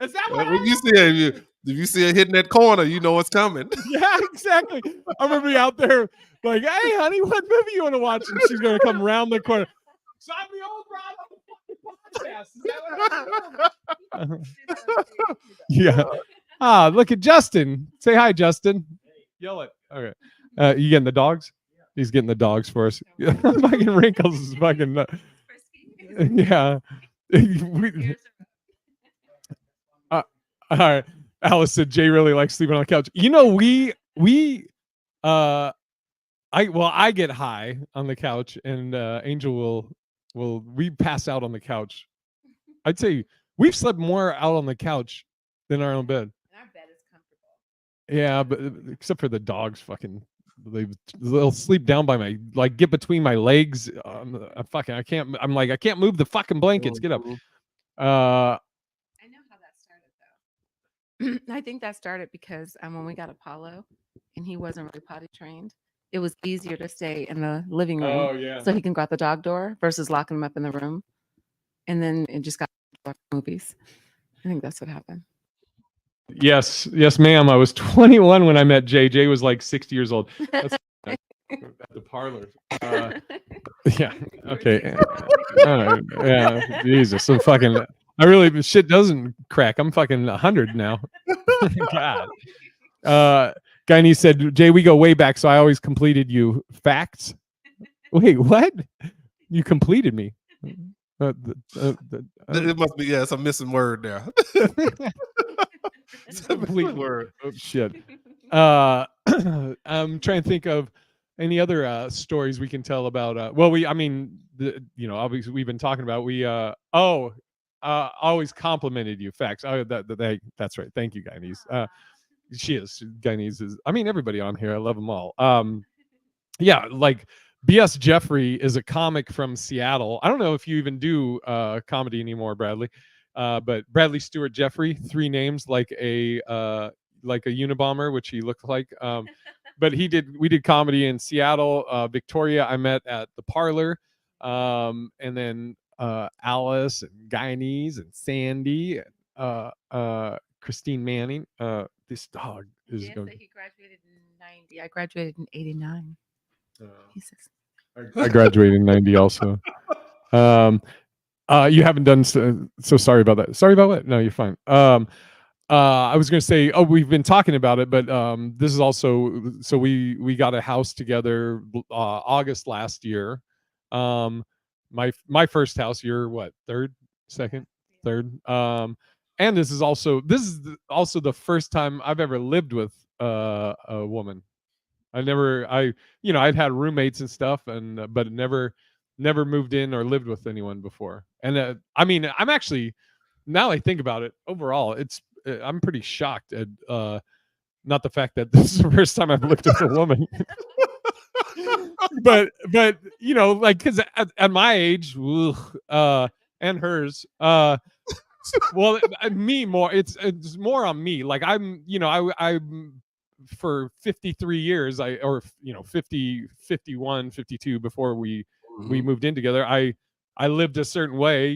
Is that what? When you see her, if you see her hitting that corner, you know what's coming. Yeah, exactly. I'm gonna be out there like, hey, honey, what movie you want to watch? And she's gonna come around the corner. So I'm the old broad on the podcast. Is that what yeah. Look at Justin. Say hi, Justin. Yell it. Okay. You getting the dogs? He's getting the dogs for us. Fucking Wrinkles is fucking. Yeah. All right. Alice said Jay really likes sleeping on the couch. You know, I get high on the couch, and Angel we pass out on the couch. I'd say we've slept more out on the couch than our own bed. Our bed is comfortable. Yeah, but except for the dogs, fucking, they'll sleep down by my, like, get between my legs. I can't. I'm like, I can't move the fucking blankets. Get up. I know how that started, though. I think that started because when we got Apollo, and he wasn't really potty trained, it was easier to stay in the living room. Oh yeah. So he can go out the dog door versus locking him up in the room. And then it just got movies. I think that's what happened. Yes, ma'am. I was 21 when I met Jay. Jay was like 60 years old. That's at the parlor. Yeah. Okay. Yeah. Jesus. So fucking. Shit doesn't crack. I'm fucking 100 now. God. Guyanese said, Jay, we go way back, so I always completed you. Facts? Wait, what? You completed me. It must be, it's a missing word there. It's a missing word. Oh, shit. I'm trying to think of any other stories we can tell about. Obviously we've been talking about. Always complimented you. Facts. Oh, that's right. Thank you, Guyanese. Guyanese is. I mean, everybody on here. I love them all. Yeah, like B.S. Jeffrey is a comic from Seattle. I don't know if you even do comedy anymore, Bradley. But Bradley Stewart Jeffrey, 3 names, like a Unabomber, which he looked like. But we did comedy in Seattle. Victoria, I met at the Parlor. And then Alice and Guyanese and Sandy and Christine Manning. This dog is going. He graduated in 90. I graduated in 89. He says. I graduated in 90 also. You haven't done so sorry about that. Sorry about what? No, you're fine. I was going to say, we've been talking about it, but this is also, so we got a house together August last year. My first house, you're what, third? And this is also the first time I've ever lived with a woman. I'd had roommates and stuff, but never moved in or lived with anyone before. And I'm actually, now I think about it, overall, I'm pretty shocked at not the fact that this is the first time I've lived with a woman. but because at my age, and hers, Well, me more. It's more on me. Like I'm, I'm for 53 years, 50, 51, 52 before we Mhm. moved in together. I lived a certain way,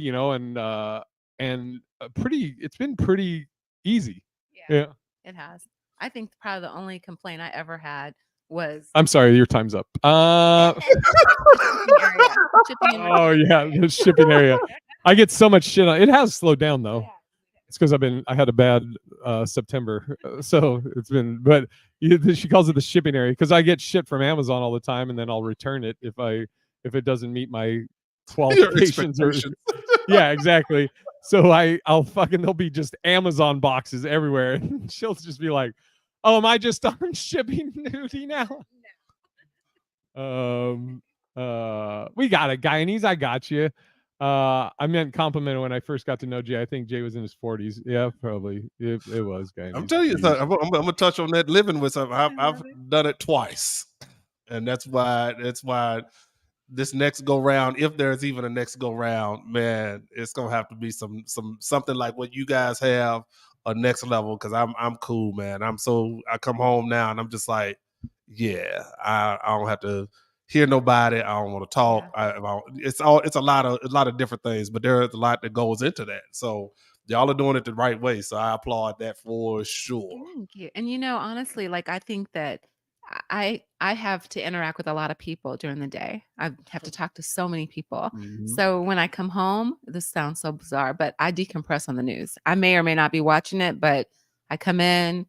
and it's been pretty easy. Yeah, Yeah. it has. I think probably the only complaint I ever had was I'm sorry, your time's up. the shipping area, the shipping and Oh receiving yeah, area. the shipping area. I get so much shit on it. Has slowed down though. Yeah. It's because I had a bad September, so it's been. But she calls it the shipping area because I get shit from Amazon all the time, and then I'll return it if it doesn't meet my Your qualifications or expectations. yeah, exactly. So I'll fucking there'll be just Amazon boxes everywhere, and she'll just be like, "Oh, am I just on shipping duty now?" We got it, Guyanese. I got you. I meant compliment when I first got to know Jay. I think Jay was in his 40s. Yeah, probably. It was I'm Guyanese. telling you, for so years. I'm gonna touch on that living with something. I've love it. done it twice, and that's why this next go round, if there's even a next go round, man, it's gonna have to be something like what you guys have, a next level. Because I'm cool, man. I come home now and I'm just like, yeah, I don't have to hear nobody. I don't want to talk. Yeah. It's a lot of different things, but there's a lot that goes into that. So y'all are doing it the right way. So I applaud that for sure. Thank you. And honestly, like I think that I have to interact with a lot of people during the day. I have to talk to so many people. Mhm. So when I come home, this sounds so bizarre, but I decompress on the news. I may or may not be watching it, but I come in,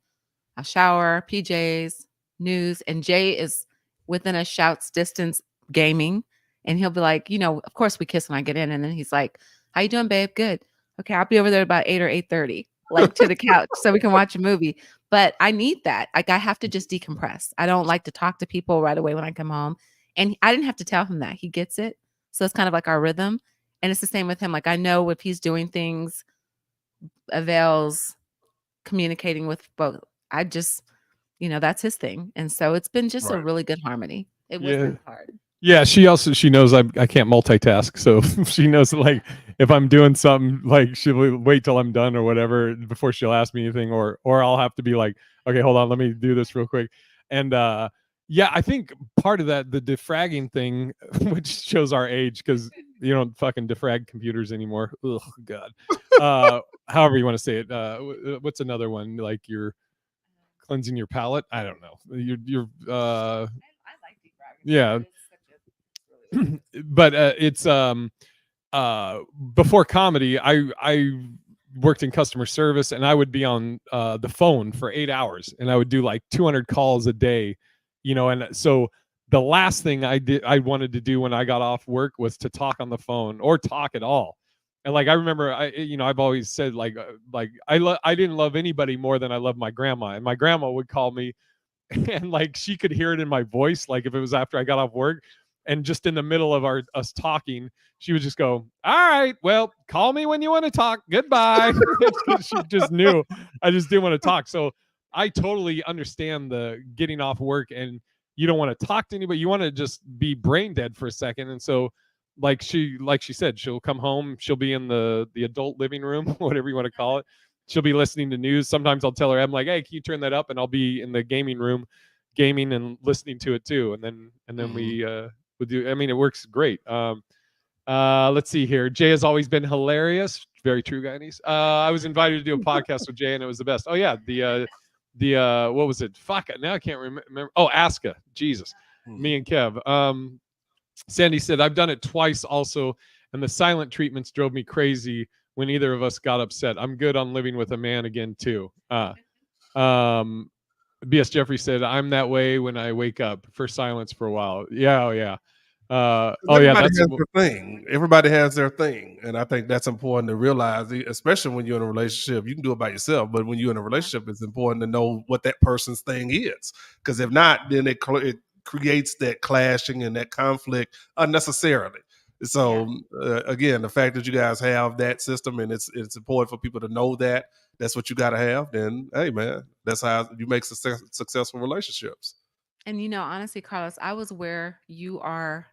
I shower, PJs, news, and Jay is within a shout's distance gaming. And he'll be like, of course we kiss when I get in. And then he's like, "How you doing, babe? Good. Okay, I'll be over there about 8 or 8:30, like to the couch so we can watch a movie." But I need that. Like I have to just decompress. I don't like to talk to people right away when I come home. And I didn't have to tell him that. He gets it. So it's kind of like our rhythm. And it's the same with him. Like I know if he's doing things avails communicating with both. I just, that's his thing. And so it's been just a Right. really good harmony. It Yeah. wasn't hard. Yeah, she knows I can't multitask, so she knows like if I'm doing something, like she'll wait till I'm done or whatever before she'll ask me anything, or I'll have to be like, okay, hold on, let me do this real quick. And yeah, I think part of that, the defragging thing, which shows our age because you don't fucking defrag computers anymore. Ugh, God. However you want to say it. What's another one like you're cleansing your palate? I don't know. You're I like defragging. yeah. It's such a really But it's before comedy I worked in customer service and I would be on the phone for 8 hours and I would do like 200 calls a day, and so the last thing I wanted to do when I got off work was to talk on the phone or talk at all. And like I remember I've always said like I didn't love anybody more than I loved my grandma, and my grandma would call me and like she could hear it in my voice, like if it was after I got off work, and just in the middle of us talking, she would just go, "All right, well, call me when you want to talk. Goodbye." She just knew I just didn't want to talk. So I totally understand the getting off work and you don't want to talk to anybody. You want to just be brain dead for a second. And so like she said, she'll come home, she'll be in the adult living room, whatever you want to call it. She'll be listening to news. Sometimes I'll tell her, I'm like, "Hey, can you turn that up?" And I'll be in the gaming room gaming and listening to it too. And then we do. I mean, it works great. Let's see here. Jay has always been hilarious. Very true, Guyanese. I was invited to do a podcast with Jay, and it was the best. Oh yeah, the what was it? Fuck, now I can't remember. Oh, Aska. Jesus, me and Kev. Sandy said I've done it twice also, and the silent treatments drove me crazy when either of us got upset. I'm good on living with a man again too. BS Jeffrey said I'm that way when I wake up for silence for a while. Yeah, oh yeah. Oh yeah, Everybody that's has their thing. Everybody has their thing, and I think that's important to realize, especially when you're in a relationship. You can do it by yourself, but when you're in a relationship, it's important to know what that person's thing is. Because if not, then it creates that clashing and that conflict unnecessarily. So again, the fact that you guys have that system and it's important for people to know that that's what you got to have. Then hey, man, that's how you make successful relationships. And honestly, Carlos, I was where you are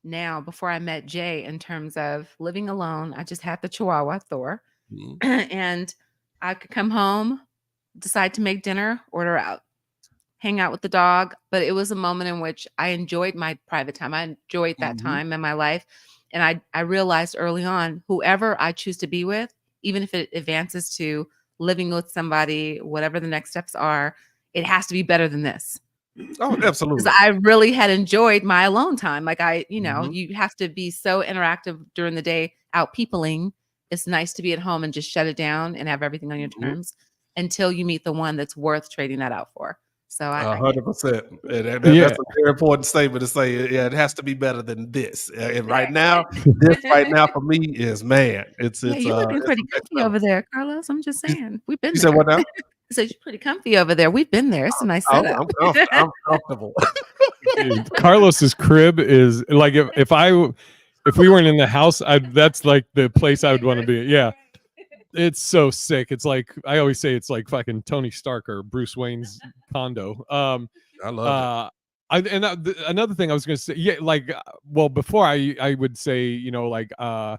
now before I met Jay in terms of living alone. I just had the Chihuahua, Thor. Mhm. And I could come home, decide to make dinner, order out, hang out with the dog. But it was a moment in which I enjoyed my private time. I enjoyed that Mhm. time in my life. And I realized early on, whoever I choose to be with, even if it advances to living with somebody, whatever the next steps are, it has to be better than this. Oh, Because absolutely. I really had enjoyed my alone time. Like Mhm. you have to be so interactive during the day out peopling. It's nice to be at home and just shut it down and have everything on your Mhm. terms until you meet the one that's worth trading that out for. So I get 100%. And Yeah. that's a very important statement to say. Yeah, it has to be better than this. And right now, exactly. this right now for me is man. Yeah, you're looking It's pretty the next comfy level. over there, Carlos. I'm just You, saying. We've been you said there. what now? I said you're pretty comfy over there. We've been there. It's a nice setup. I'm comfortable. Dude, Carlos's crib is like if we weren't in the house, that's like the place I would want to be. Yeah. It's so sick. It's like I always say it's like fucking Tony Stark or Bruce Wayne's condo. I love it. Another thing I was gonna say, yeah, like well, before I would say, like I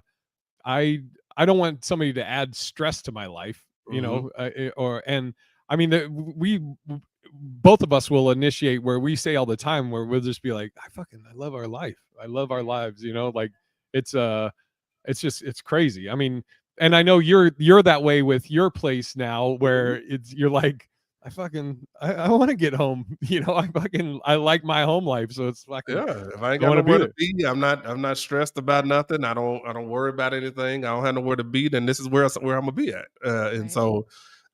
I don't want somebody to add stress to my life, Mhm. or and I mean we both of us will initiate where we say all the time where we'll just be like, I love our life. I love our lives, like it's it's crazy. I mean, and I know you're that way with your place now where you're like, I want to get home. I like my home life. So it's fucking Yeah, if I ain't I got want to be nowhere to there. be, I'm not stressed about nothing. I don't worry about anything. I don't have nowhere to be. Then this is where I'm gonna be at. And Right. so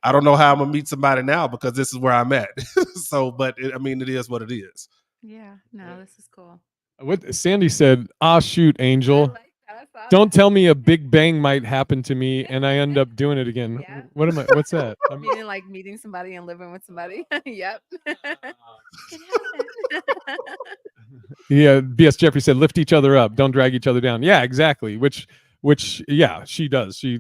I don't know how I'm gonna meet somebody now because this is where I'm at. So, but I mean, it is what it is. Yeah. No, this is cool. What Sandy said, ah shoot, I Angel. like that. I saw Don't that. tell me a big bang might happen to me and I end up doing it again. Yeah. What's that? Meaning like meeting somebody and living with somebody. Yep. Can happen. Yeah, BS Jeffrey said lift each other up, don't drag each other down. Yeah, exactly. Which yeah, she does. She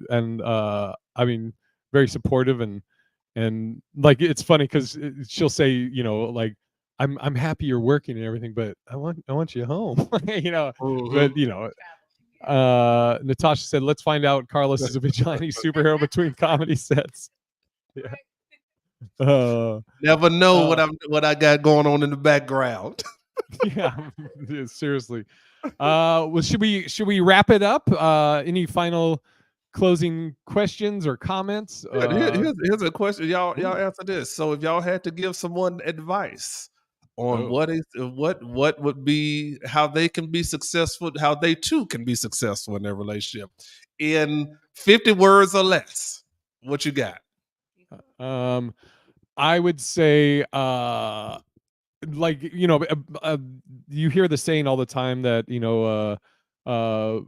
and I mean very supportive and like it's funny cuz she'll say, like I'm happy you're working and everything, but I want you home. Mhm. But Natasha said let's find out Carlos is a vigilante superhero between comedy sets. Yeah. Uh Never know uh what I got going on in the background. yeah, yeah, seriously. Well, should we wrap it up? Any final closing questions or comments? Good. Here's a question. Y'all Ooh, answer this. So if y'all had to give someone advice on oh, what would be how they can be successful, how they too can be successful in their relationship in 50 words or less, what you got? um, I would say, like you hear the saying all the time that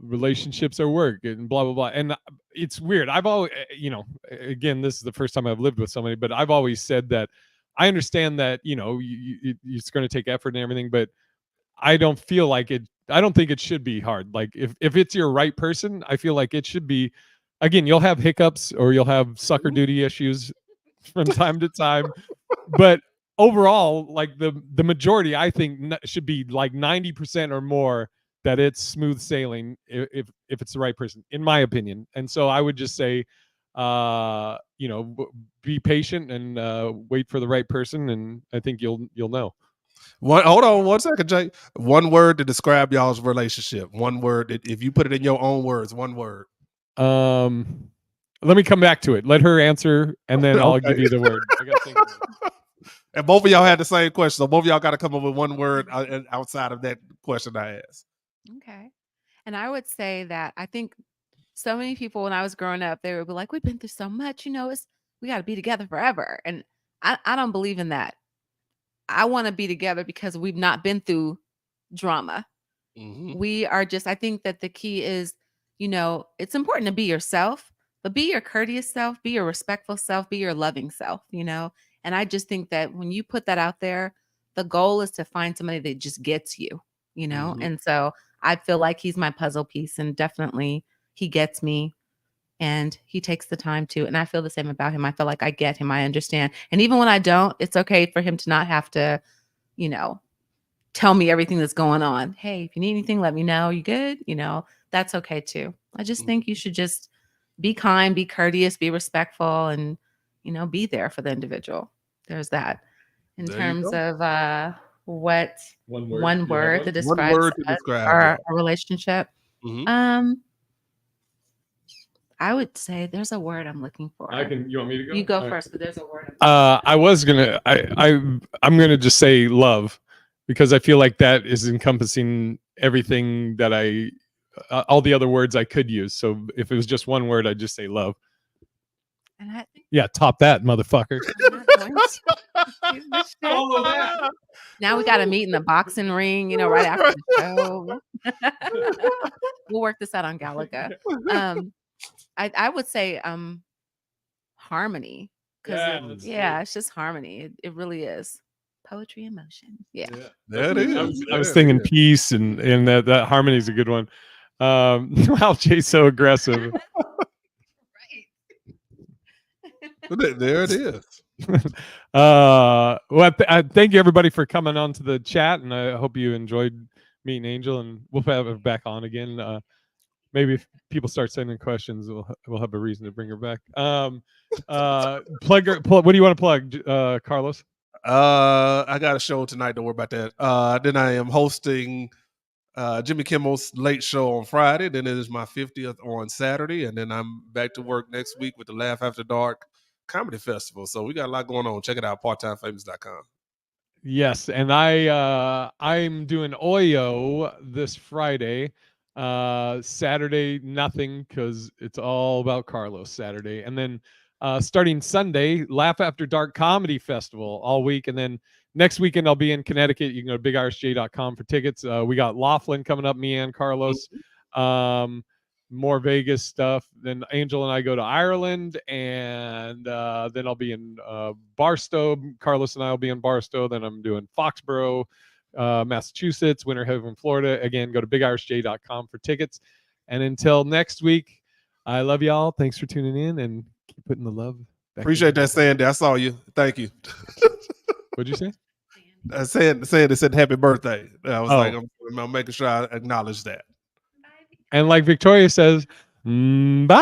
relationships are work and blah blah blah, and it's weird. I've always, again, this is the first time I've lived with somebody, but I've always said that I understand that it's going to take effort and everything, but I don't feel like it. I don't think it should be hard. Like if it's your right person, I feel like it should be. Again, you'll have hiccups or you'll have sucker Mhm. duty issues from time to time, but overall, like the majority, I think should be like 90% or more that it's smooth sailing if it's the right person, in my opinion. And so I would just say, be patient and wait for the right person, and I think you'll know. Hold on 1 second, Jay. One word to describe y'all's relationship. One word. If you put it in your own words, one word. Um, Let me come back to it. Let her answer, and then I'll Okay. give you the word. I got to think of it. And both of y'all had the same question. So both of y'all got to come up with one word outside of that question I asked. Okay. And I would say that I think so many people when I was growing up, they would be like, we've been through so much, we got to be together forever. And I don't believe in that. I want to be together because we've not been through drama. Mhm. We are just, I think that the key is, it's important to be yourself, but be your courteous self, be your respectful self, be your loving self. And I just think that when you put that out there, the goal is to find somebody that just gets you. Mhm. And so I feel like he's my puzzle piece and definitely he gets me and he takes the time to. And I feel the same about him. I feel like I get him. I understand. And even when I don't, it's okay for him to not have to, you know, tell me everything that's going on. Hey, if you need anything, let me know. You good? That's okay too. I just think you should just be kind, be courteous, be respectful, and be there for the individual. There's that. In There you terms go. of what One one Do you have word one? that One describes word to us describe or it. our relationship, Mhm. I would say there's a word I'm looking for. You want me to go? You go All right. first, but there's a word. I was gonna. I'm gonna just say love, because I feel like that is encompassing everything that all the other words I could use. So if it was just one word, I'd just say love. And I think Yeah, top that, motherfucker. I'm not going to do this shit. Follow that. Now we got to meet in the boxing ring, right after the show. We'll work this out on Galaga. I would say harmony, because Yeah, it's just harmony. It really is poetry in motion. Yeah. There it is. I was There it thinking is. peace, and that harmony is a good one. Wow, Jay's so aggressive. There it is. Well, thank you everybody for coming on to the chat, and I hope you enjoyed meeting Angel, and we'll have her back on again. Maybe if people start sending questions, we'll have a reason to bring her back. Plug her. What do you want to plug, Carlos? I got a show tonight. Don't worry about that. Then I am hosting Jimmy Kimmel's Late Show on Friday. Then it is my 50th on Saturday, and then I'm back to work next week with the Laugh After Dark Comedy Festival. So we got a lot going on. Check it out, parttimefamous.com. Yes, and I'm doing Oyo this Friday. Saturday nothing, because it's all about Carlos Saturday, and then starting Sunday, Laugh After Dark Comedy Festival all week, and then next weekend I'll be in Connecticut. You can go to bigirisj.com for tickets. We got Laughlin coming up, me and Carlos. More Vegas stuff. Then Angel and I go to Ireland, and then I'll be in Barstow. Carlos and I will be in Barstow. Then I'm doing Foxborough, Massachusetts, Winter Haven, Florida. Again, go to bigirisj.com for tickets. And until next week, I love y'all. Thanks for tuning in, and keep putting the love back. Appreciate that, Sandy. I saw you. Thank you. What'd you say? Sandy said happy birthday. I was Oh. like, I'm making sure I acknowledge that. And like Victoria says, bye.